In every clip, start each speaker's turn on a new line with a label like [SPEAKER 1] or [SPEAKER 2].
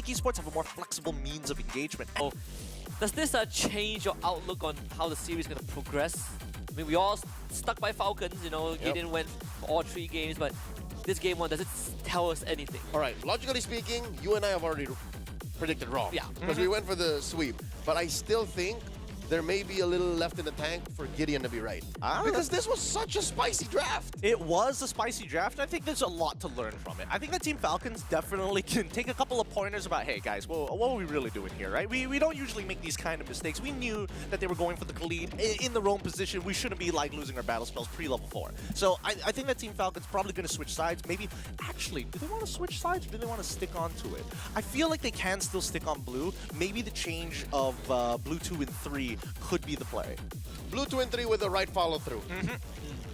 [SPEAKER 1] onic Esports have a more flexible means of engagement.
[SPEAKER 2] So, does this change your outlook on how the series is going to progress? I mean, we all stuck by Falcons, you know, you didn't win all 3 games, but this game 1, does it tell us anything?
[SPEAKER 3] All right, logically speaking, you and I have already predicted wrong.
[SPEAKER 2] Yeah.
[SPEAKER 3] Because we went for the sweep. But I still think there may be a little left in the tank for Gideon to be right. Because this was such a spicy draft.
[SPEAKER 1] It was a spicy draft. I think there's a lot to learn from it. I think that Team Falcons definitely can take a couple of pointers about, hey guys, well, what are we really doing here, right? We don't usually make these kind of mistakes. We knew that they were going for the Khalid in the roam position. We shouldn't be like losing our battle spells pre-level 4. So I think that Team Falcons probably going to switch sides. Maybe, actually, do they want to switch sides or do they want to stick on to it? I feel like they can still stick on blue. Maybe the change of blue 2 and 3 could be the play.
[SPEAKER 3] Blue 2 and 3 with the right follow-through.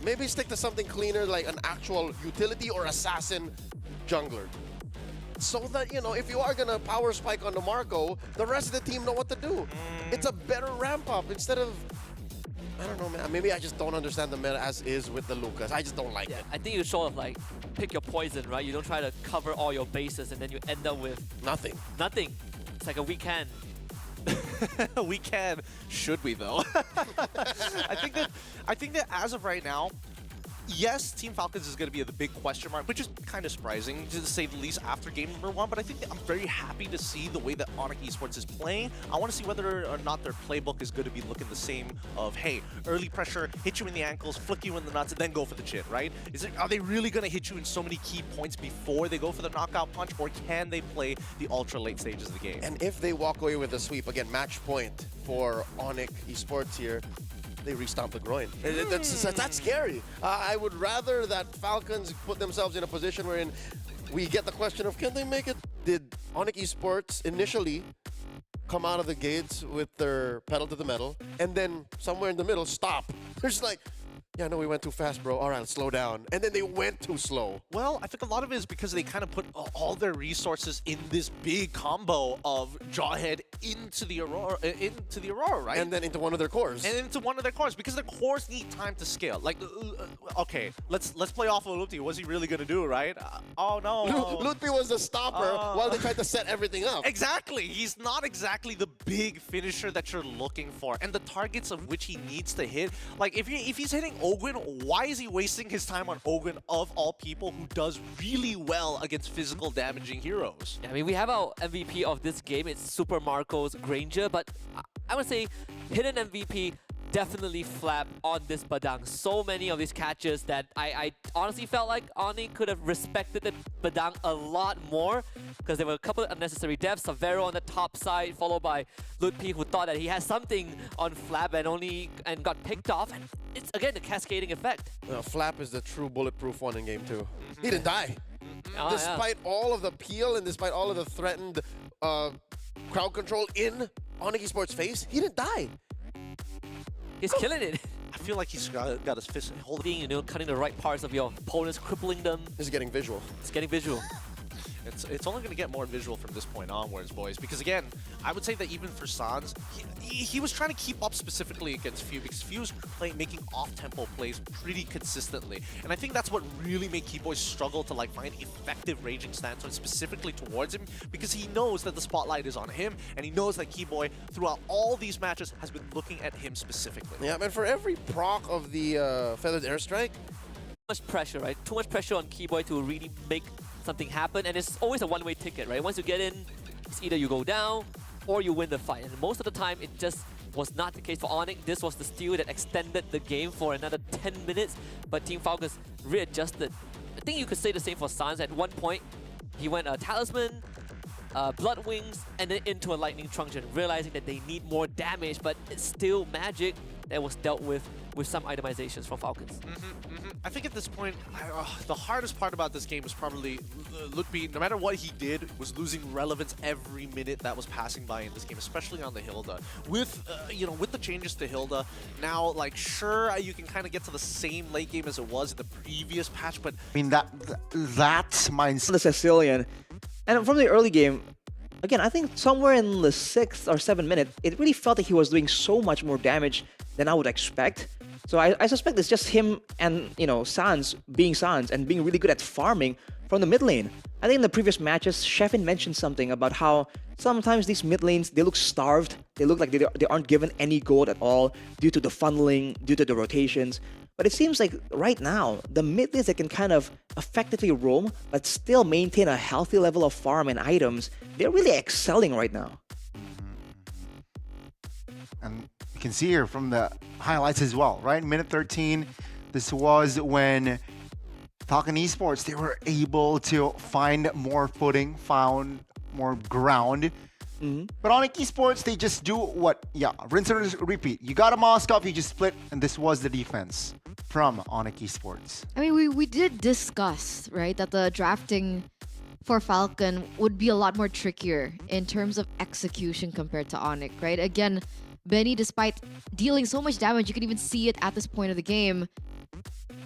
[SPEAKER 3] Maybe stick to something cleaner like an actual utility or assassin jungler. So that, you know, if you are going to power spike on the Marco, the rest of the team know what to do. It's a better ramp-up instead of... I don't know, man. Maybe I just don't understand the meta as is with the Lucas. I just don't like it.
[SPEAKER 2] I think you sort of like pick your poison, right? You don't try to cover all your bases and then you end up with...
[SPEAKER 3] Nothing.
[SPEAKER 2] Nothing. It's like a weak hand.
[SPEAKER 1] We can. Should we though? I think that as of right now, yes, Team Falcons is going to be the big question mark, which is kind of surprising to say the least after game number 1. But I think that I'm very happy to see the way that onic Esports is playing. I want to see whether or not their playbook is going to be looking the same of, hey, early pressure, hit you in the ankles, flick you in the nuts, and then go for the chin, right? Are they really going to hit you in so many key points before they go for the knockout punch, or can they play the ultra late stages of the game?
[SPEAKER 3] And if they walk away with a sweep, again, match point for onic Esports here, they restomp the groin. That's scary. I would rather that Falcons put themselves in a position wherein we get the question of, can they make it? Did onic Esports initially come out of the gates with their pedal to the metal and then somewhere in the middle stop? They're just like, yeah, no, we went too fast, bro. All right, let's slow down. And then they went too slow.
[SPEAKER 1] Well, I think a lot of it is because they kind of put all their resources in this big combo of Jawhead into the Aurora, right?
[SPEAKER 3] And then into one of their cores.
[SPEAKER 1] And into one of their cores, because their cores need time to scale. Like, okay, let's play off of Lutpi. What's he really gonna do, right? Oh no.
[SPEAKER 3] Lutpi was the stopper while they tried to set everything up.
[SPEAKER 1] Exactly. He's not exactly the big finisher that you're looking for, and the targets of which he needs to hit. Like, if he's hitting Ogwyn, why is he wasting his time on Ogwyn of all people, who does really well against physical damaging heroes?
[SPEAKER 2] Yeah, I mean, we have our MVP of this game. It's Super Marco's Granger, but I would say hidden MVP definitely flap on this Badang. So many of these catches that I honestly felt like onic could have respected the Badang a lot more, because there were a couple of unnecessary deaths. Savero on the top side, followed by Lutpi, who thought that he had something on Flap and got picked off. And it's again the cascading effect.
[SPEAKER 3] Flap is the true bulletproof one in game 2. He didn't die. Despite all of the peel and despite all of the threatened crowd control in onic Esports' face, he didn't die.
[SPEAKER 2] He's killing it.
[SPEAKER 1] I feel like he's got his fist holding.
[SPEAKER 2] You know, cutting the right parts of your opponents, crippling them.
[SPEAKER 3] This is getting visual.
[SPEAKER 2] It's getting visual.
[SPEAKER 1] It's only going to get more visual from this point onwards, boys. Because again, I would say that even for Sans, he was trying to keep up specifically against Few, because Few was making off-tempo plays pretty consistently. And I think that's what really made Keyboy struggle to like find effective raging stance on specifically towards him, because he knows that the spotlight is on him, and he knows that Keyboy throughout all these matches has been looking at him specifically.
[SPEAKER 3] Yeah, man, for every proc of the Feathered Airstrike,
[SPEAKER 2] Much pressure, right? Too much pressure on Keyboy to really make something happen, and it's always a one-way ticket, right? Once you get in, it's either you go down or you win the fight. And most of the time, it just was not the case for onic. This was the steal that extended the game for another 10 minutes, but Team Falcons readjusted. I think you could say the same for Sans. At one point, he went Talisman, Blood Wings, and then into a Lightning Truncheon, realizing that they need more damage, but it's still magic that was dealt with some itemizations from Falcons.
[SPEAKER 1] I think at this point, the hardest part about this game was probably Lutpi, no matter what he did, was losing relevance every minute that was passing by in this game, especially on the Hilda. With with the changes to Hilda, now, like, sure, you can kind of get to the same late game as it was in the previous patch, but
[SPEAKER 4] I mean, that's mindset.
[SPEAKER 5] The Sicilian. And from the early game, again, I think somewhere in the 6th or 7th minute, it really felt like he was doing so much more damage than I would expect. So I suspect it's just him and, Sans being Sans and being really good at farming from the mid lane. I think in the previous matches, Sheffin mentioned something about how sometimes these mid lanes, they look starved. They look like they aren't given any gold at all due to the funneling, due to the rotations. But it seems like right now, the mid lanes that can kind of effectively roam, but still maintain a healthy level of farm and items, they're really excelling right now.
[SPEAKER 4] And you can see here from the highlights as well, right? Minute 13, this was when Falcon Esports, they were able to find more footing, found more ground. But onic Esports, they just do what? Yeah, rinse and repeat. You got a Moskov, you just split, and this was the defense from onic Esports.
[SPEAKER 6] I mean, we did discuss, right, that the drafting for Falcon would be a lot more trickier in terms of execution compared to onic, right? Again, Benny, despite dealing so much damage, you can even see it at this point of the game.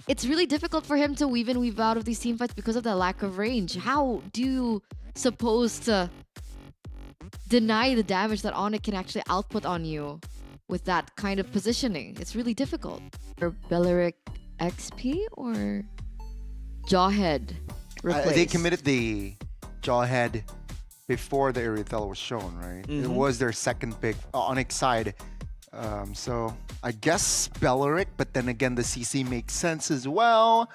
[SPEAKER 6] It's really difficult for him to weave in, weave out of these team fights because of the lack of range. How do you suppose to deny the damage that onic can actually output on you with that kind of positioning? It's really difficult. Or Belleric XP or Jawhead replaced?
[SPEAKER 4] They committed the Jawhead before the Irithel was shown, right? It was their second pick on onic side. So I guess Belleric, but then again, the CC makes sense as well.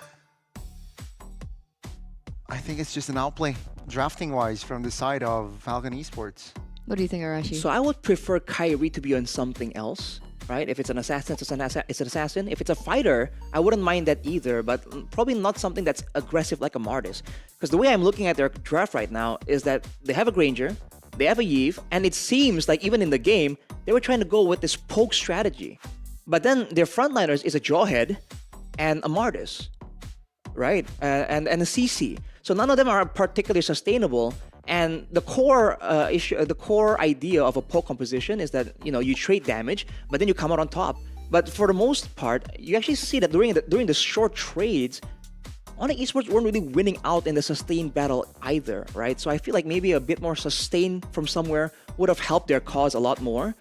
[SPEAKER 4] I think it's just an outplay, drafting-wise, from the side of Falcon Esports.
[SPEAKER 6] What do you think, Arashi?
[SPEAKER 5] So I would prefer Kyrie to be on something else, right? If it's an assassin, it's an assassin. If it's a fighter, I wouldn't mind that either, but probably not something that's aggressive like a Martis. Because the way I'm looking at their draft right now is that they have a Granger, they have a Yve, and it seems like even in the game, they were trying to go with this poke strategy. But then their frontliners is a Jawhead and a Martis, right? And a CC. So none of them are particularly sustainable. And the core the core idea of a poke composition is that you trade damage, but then you come out on top. But for the most part, you actually see that during the short trades, onic Esports weren't really winning out in the sustained battle either, right? So I feel like maybe a bit more sustain from somewhere would have helped their cause a lot more.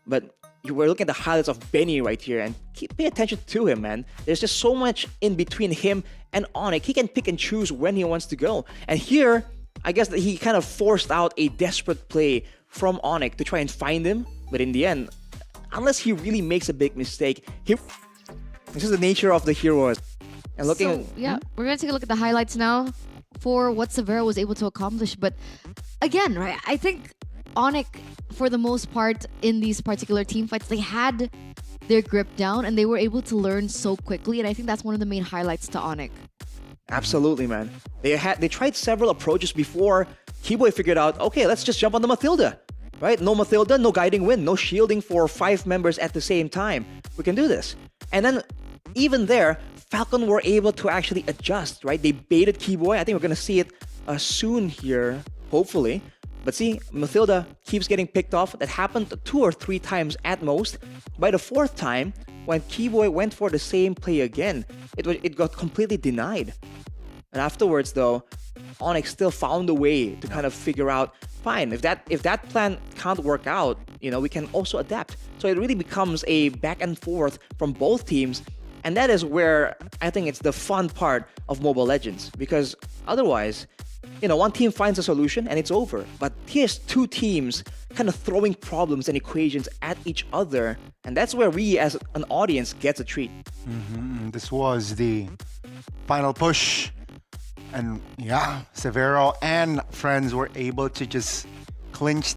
[SPEAKER 5] But we're looking at the highlights of Benny right here, and pay attention to him, man. There's just so much in between him and onic. He can pick and choose when he wants to go. And here, I guess that he kind of forced out a desperate play from onic to try and find him. But in the end, unless he really makes a big mistake, this is the nature of the heroes. And looking
[SPEAKER 6] So, yeah, we're going to take a look at the highlights now for what Severo was able to accomplish. But again, right, I think onic, for the most part, in these particular team fights, they had their grip down and they were able to learn so quickly. And I think that's one of the main highlights to onic.
[SPEAKER 5] Absolutely, man. They tried several approaches before Keyboy figured out, okay, let's just jump on the Mathilda, right? No Mathilda, no guiding wind, no shielding for 5 members at the same time. We can do this. And then even there, Falcon were able to actually adjust, right? They baited Keyboy. I think we're going to see it soon here, hopefully. But see, Mathilda keeps getting picked off. That happened 2 or 3 times at most. By the 4th time, when Keyboy went for the same play again, it got completely denied. And afterwards, though, onic still found a way to kind of figure out, fine, if that plan can't work out, we can also adapt. So it really becomes a back and forth from both teams. And that is where I think it's the fun part of Mobile Legends. Because otherwise, one team finds a solution and it's over. But here's 2 teams kind of throwing problems and equations at each other. And that's where we, as an audience, gets a treat.
[SPEAKER 4] This was the final push. And yeah, Severo and friends were able to just clinch